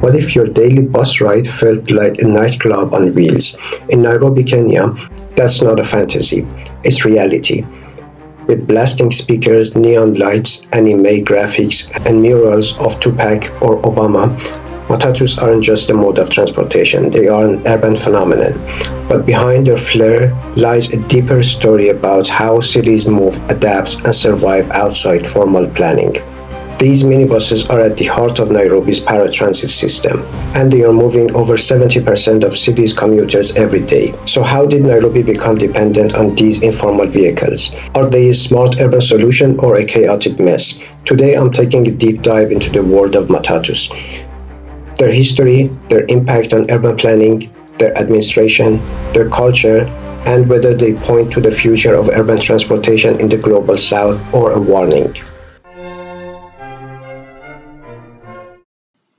What if your daily bus ride felt like a nightclub on wheels? In Nairobi, Kenya, that's not a fantasy, it's reality. With blasting speakers, neon lights, anime graphics, and murals of Tupac or Obama, Matatus aren't just a mode of transportation, they are an urban phenomenon. But behind their flair lies a deeper story about how cities move, adapt, and survive outside formal planning. These minibuses are at the heart of Nairobi's paratransit system, and they are moving over 70% of city's commuters every day. So how did Nairobi become dependent on these informal vehicles? Are they a smart urban solution or a chaotic mess? Today I'm taking a deep dive into the world of Matatus, their history, their impact on urban planning, their administration, their culture, and whether they point to the future of urban transportation in the global south or a warning.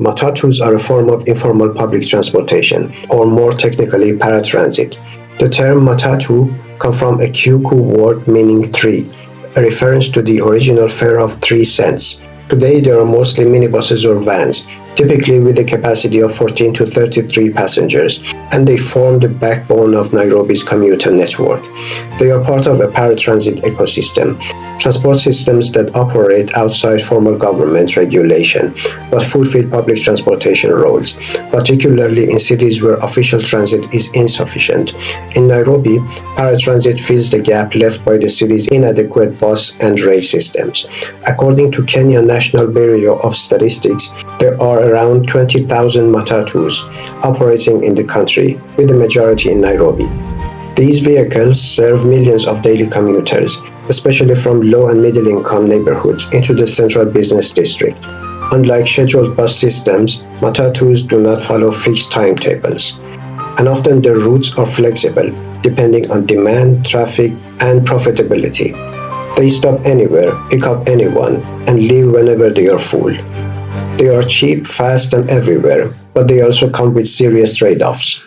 Matatus are a form of informal public transportation, or more technically, paratransit. The term Matatu comes from a Kyuku word meaning three, a reference to the original fare of 3 cents. Today, there are mostly minibuses or vans, typically with a capacity of 14 to 33 passengers, and they form the backbone of Nairobi's commuter network. They are part of a paratransit ecosystem, transport systems that operate outside formal government regulation, but fulfill public transportation roles, particularly in cities where official transit is insufficient. In Nairobi, paratransit fills the gap left by the city's inadequate bus and rail systems. According to Kenya National Bureau of Statistics, there are around 20,000 Matatus operating in the country, with the majority in Nairobi. These vehicles serve millions of daily commuters, especially from low and middle income neighborhoods into the central business district. Unlike scheduled bus systems, Matatus do not follow fixed timetables, and often their routes are flexible depending on demand, traffic, and profitability. They stop anywhere, pick up anyone, and leave whenever they are full. They are cheap, fast, and everywhere, but they also come with serious trade-offs.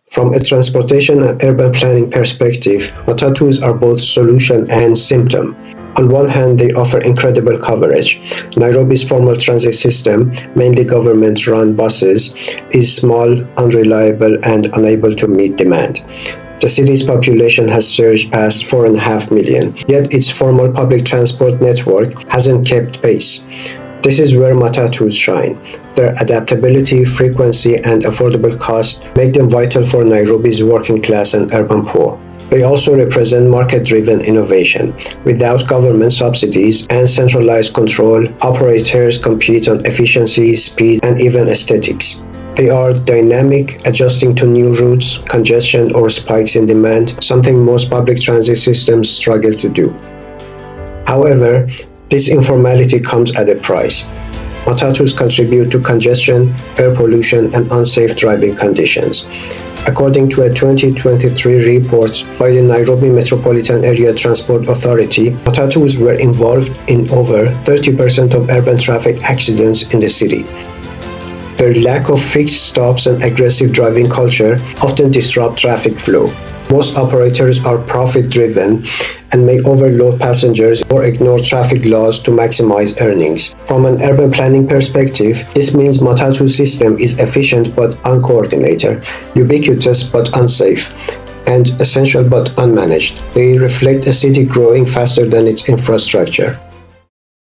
From a transportation and urban planning perspective, Matatus are both solution and symptom. On one hand, they offer incredible coverage. Nairobi's formal transit system, mainly government-run buses, is small, unreliable, and unable to meet demand. The city's population has surged past 4.5 million, yet its formal public transport network hasn't kept pace. This is where Matatus shine. Their adaptability, frequency, and affordable cost make them vital for Nairobi's working class and urban poor. They also represent market-driven innovation. Without government subsidies and centralized control, operators compete on efficiency, speed, and even aesthetics. They are dynamic, adjusting to new routes, congestion, or spikes in demand, something most public transit systems struggle to do. However, this informality comes at a price. Matatus contribute to congestion, air pollution, and unsafe driving conditions. According to a 2023 report by the Nairobi Metropolitan Area Transport Authority, Matatus were involved in over 30% of urban traffic accidents in the city. Their lack of fixed stops and aggressive driving culture often disrupt traffic flow. Most operators are profit-driven and may overload passengers or ignore traffic laws to maximize earnings. From an urban planning perspective, this means Matatu system is efficient but uncoordinated, ubiquitous but unsafe, and essential but unmanaged. They reflect a city growing faster than its infrastructure.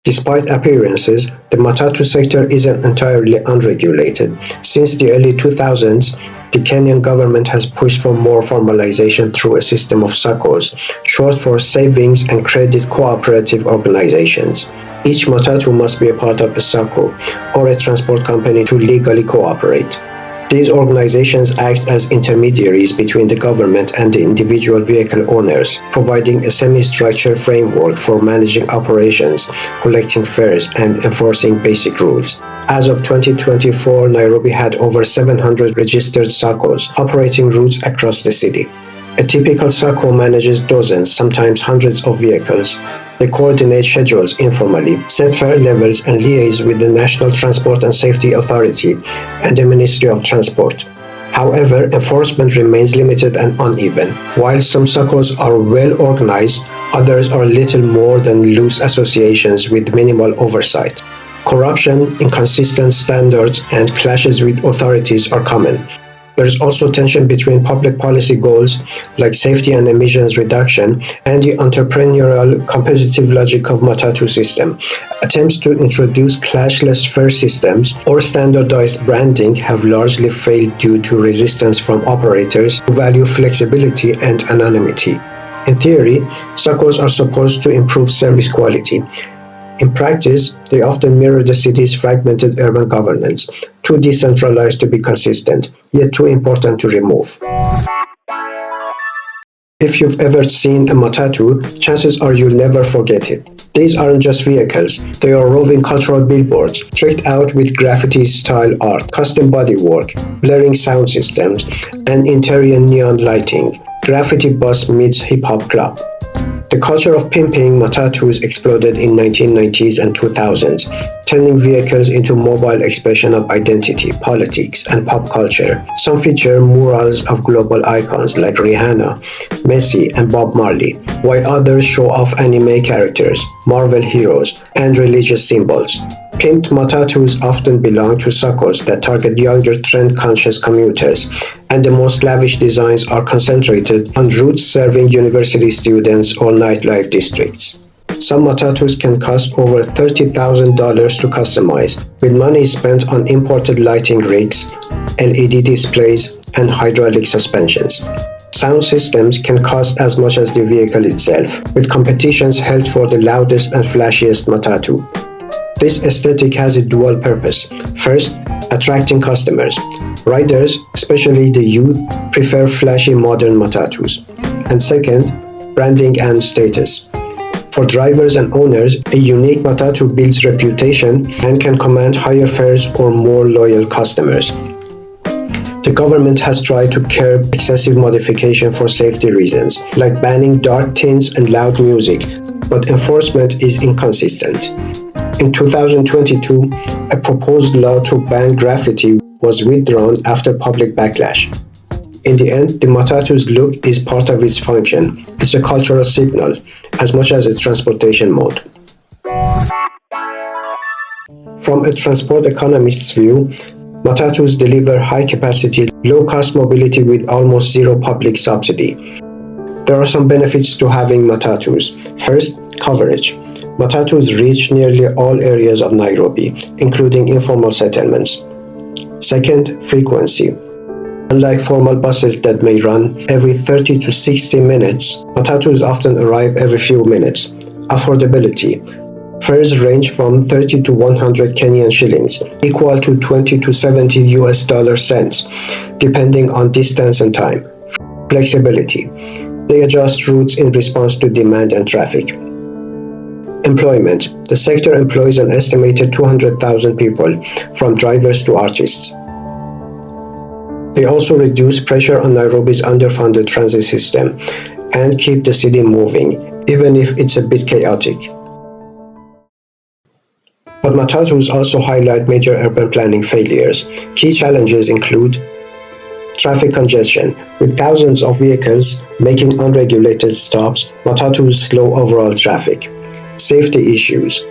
Despite appearances, the Matatu sector isn't entirely unregulated. Since the early 2000s, the Kenyan government has pushed for more formalization through a system of SACCOs, short for Savings and Credit Cooperative Organizations. Each Matatu must be a part of a SACCO or a transport company to legally cooperate. These organizations act as intermediaries between the government and the individual vehicle owners, providing a semi-structured framework for managing operations, collecting fares, and enforcing basic rules. As of 2024, Nairobi had over 700 registered SACCOs operating routes across the city. A typical SACCO manages dozens, sometimes hundreds of vehicles. They coordinate schedules informally, set fare levels, and liaise with the National Transport and Safety Authority and the Ministry of Transport. However, enforcement remains limited and uneven. While some SACCOs are well organized, others are little more than loose associations with minimal oversight. Corruption, inconsistent standards, and clashes with authorities are common. There is also tension between public policy goals like safety and emissions reduction and the entrepreneurial competitive logic of Matatu system. Attempts to introduce clashless fare systems or standardized branding have largely failed due to resistance from operators who value flexibility and anonymity. In theory, SACCOs are supposed to improve service quality. In practice, they often mirror the city's fragmented urban governance, too decentralized to be consistent, yet too important to remove. If you've ever seen a Matatu, chances are you'll never forget it. These aren't just vehicles, they are roving cultural billboards, tricked out with graffiti-style art, custom bodywork, blaring sound systems, and interior neon lighting. Graffiti bus meets hip-hop club. The culture of pimping Matatus exploded in 1990s and 2000s, turning vehicles into mobile expression of identity, politics, and pop culture. Some feature murals of global icons like Rihanna, Messi, and Bob Marley, while others show off anime characters, Marvel heroes, and religious symbols. Pimped Matatus often belong to SACCOs that target younger trend-conscious commuters, and the most lavish designs are concentrated on routes serving university students or nightlife districts. Some Matatus can cost over $30,000 to customize, with money spent on imported lighting rigs, LED displays, and hydraulic suspensions. Sound systems can cost as much as the vehicle itself, with competitions held for the loudest and flashiest Matatu. This aesthetic has a dual purpose. First, attracting customers. Riders, especially the youth, prefer flashy modern Matatus. And second, branding and status. For drivers and owners, a unique Matatu builds reputation and can command higher fares or more loyal customers. The government has tried to curb excessive modification for safety reasons, like banning dark tints and loud music, but enforcement is inconsistent. In 2022, a proposed law to ban graffiti was withdrawn after public backlash. In the end, the Matatu's look is part of its function. It's a cultural signal, as much as a transportation mode. From a transport economist's view, Matatus deliver high-capacity, low-cost mobility with almost zero public subsidy. There are some benefits to having Matatus. First, coverage. Matatus reach nearly all areas of Nairobi, including informal settlements. Second, frequency. Unlike formal buses that may run every 30 to 60 minutes, Matatus often arrive every few minutes. Affordability. Fares range from 30 to 100 Kenyan shillings, equal to 20 to 70 US dollar cents, depending on distance and time. Flexibility. They adjust routes in response to demand and traffic. Employment. The sector employs an estimated 200,000 people, from drivers to artists. They also reduce pressure on Nairobi's underfunded transit system and keep the city moving, even if it's a bit chaotic. But Matatus also highlight major urban planning failures. Key challenges include traffic congestion. With thousands of vehicles making unregulated stops, Matatus slow overall traffic. Safety issues.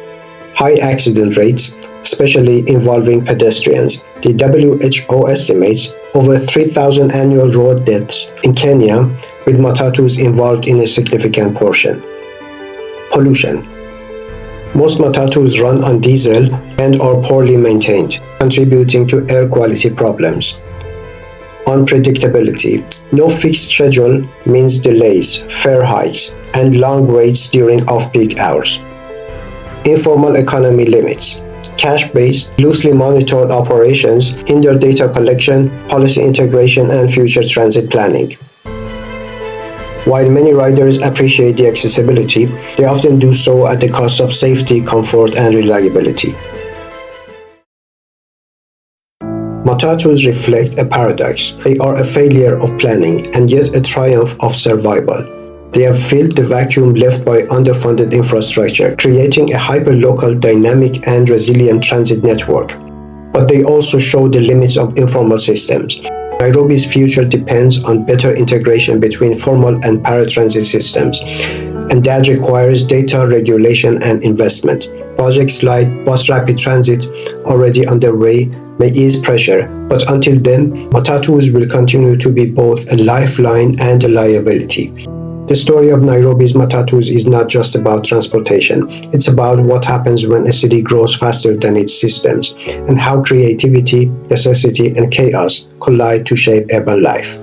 High accident rates, especially involving pedestrians. The WHO estimates over 3,000 annual road deaths in Kenya, with Matatus involved in a significant portion. Pollution. Most Matatus run on diesel and are poorly maintained, contributing to air quality problems. Unpredictability. No fixed schedule means delays, fare hikes, and long waits during off-peak hours. Informal economy limits. Cash-based, loosely monitored operations hinder data collection, policy integration, and future transit planning. While many riders appreciate the accessibility, they often do so at the cost of safety, comfort, and reliability. Matatus reflect a paradox. They are a failure of planning and yet a triumph of survival. They have filled the vacuum left by underfunded infrastructure, creating a hyper-local, dynamic, and resilient transit network. But they also show the limits of informal systems. Nairobi's future depends on better integration between formal and paratransit systems, and that requires data, regulation, and investment. Projects like bus rapid transit, already underway, may ease pressure, but until then, Matatus will continue to be both a lifeline and a liability. The story of Nairobi's Matatus is not just about transportation, it's about what happens when a city grows faster than its systems, and how creativity, necessity, and chaos collide to shape urban life.